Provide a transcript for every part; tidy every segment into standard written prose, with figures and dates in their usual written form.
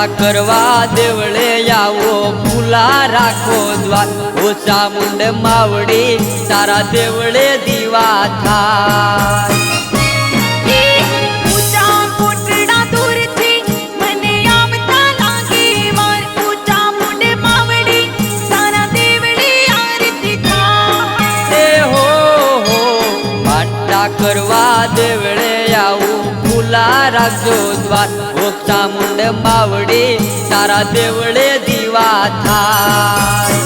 मांडा करवा देवळे यावो खुला राखो द्वार ओ चामुंड मावडी तारा देवळे दिवा थाय करवा देवळे यावू खुला राखो द्वार ओ चामुंड मावडी तारा देवळे दिवा थाय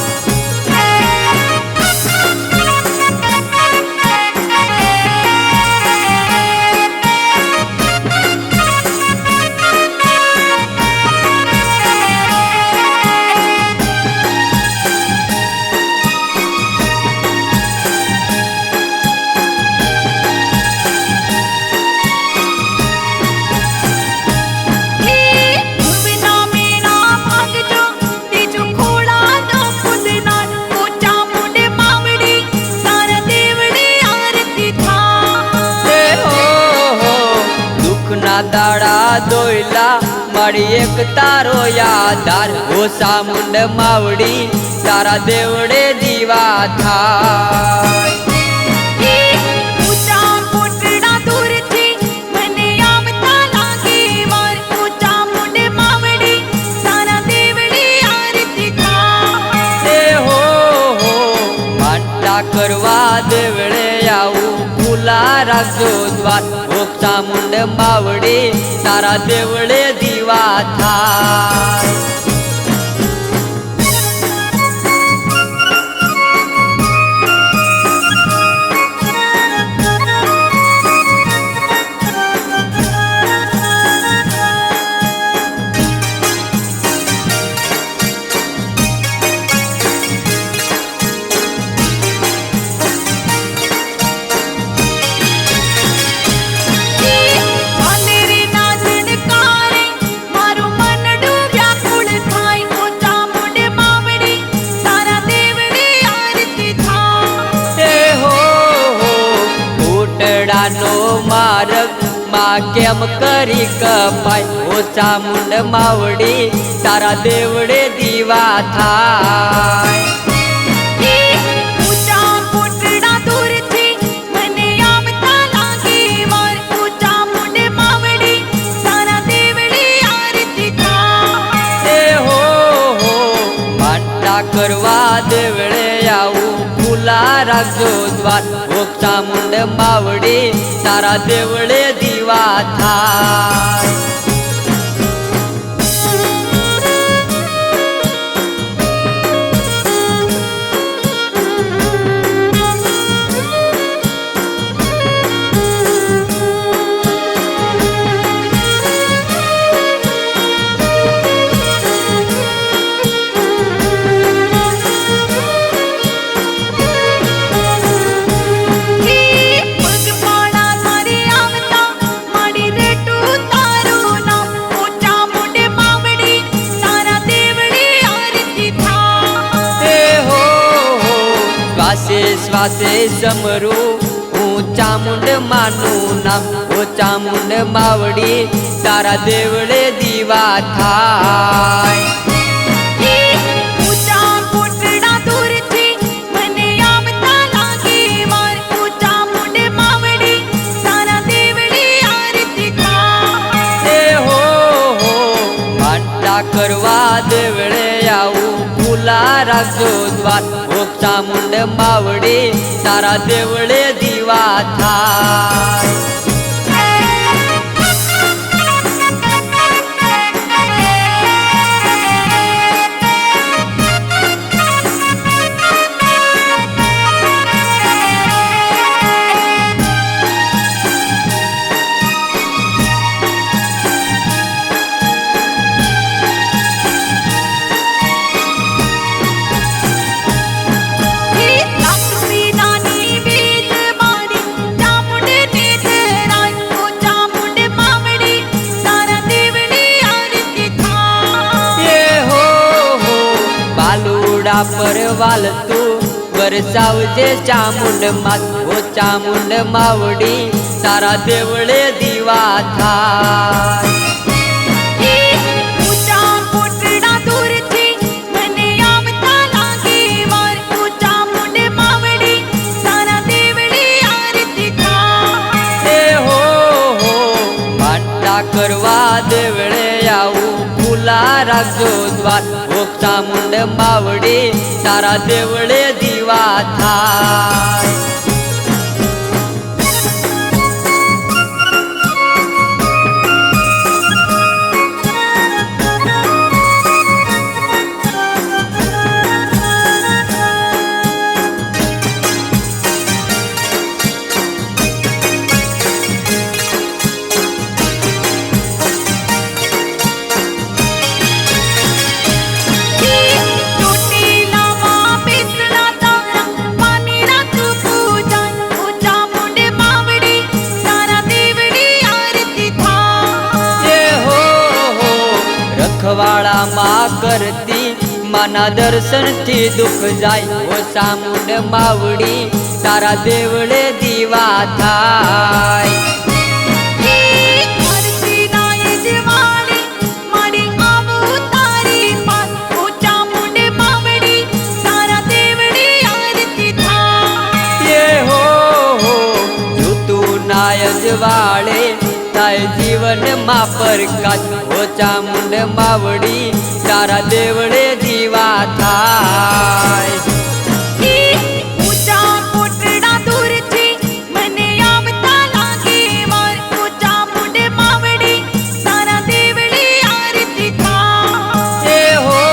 दाड़ा दोयला माड़ी एक तारो यादार ओ चामुंड मावडी तारा देवळे दिवा थाय करवा देवळे यावू खुला राखो द्वार ओ चामुंड मावडी तारा देवळे दिवा थाय मारक मा केम करी कपाय ओ चामुंड मावडी तारा देवळे दिवा थाय करवा देवळे यावू खुला राखो द्वार ओ चामुंड मावडी तारा देवळे दिवा थाय श्वासे समरू हूँ चामुंड मानू नाम ओ चामुंड मावडी तारा देवळे दिवा थाय करवा देवळे यावू खुला राखो द्वार ओ चामुंड मावडी तारा देवळे दिवा थाय पर वाल तू बरसावजे चामुंड मात ओ चामुंड मावडी तारा देवळे दिवा थाय। માનતા કરવા દેવળે આવું ખુલ્લા રાખજો દ્વાર ઓ ચામુંડ માવડી તારા દેવળે દીવા થાય રખવાડામાં કરતી માના દર્શનથી દુઃખ જાય ઓ ચામુંડ માવડી તારા દેવળે દીવા થાય વાળે તાય જીવનમાં પ્રકાશ ઓ ચામુંડ માવડી તારા દેવળે દીવા થાય ઊંચા કોટડા દૂરથી મને આવતા લાગે વાર ઓ ચામુંડ માવડી તારા દેવળે આરતી થાય એ હો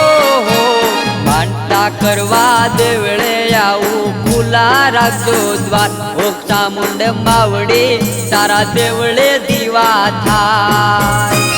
માનતા કરવા દેવળે આવું ખુલ્લા રાખજો દ્વાર ઓ ચામુંડ માવડી તારા દેવળે દીવા થાય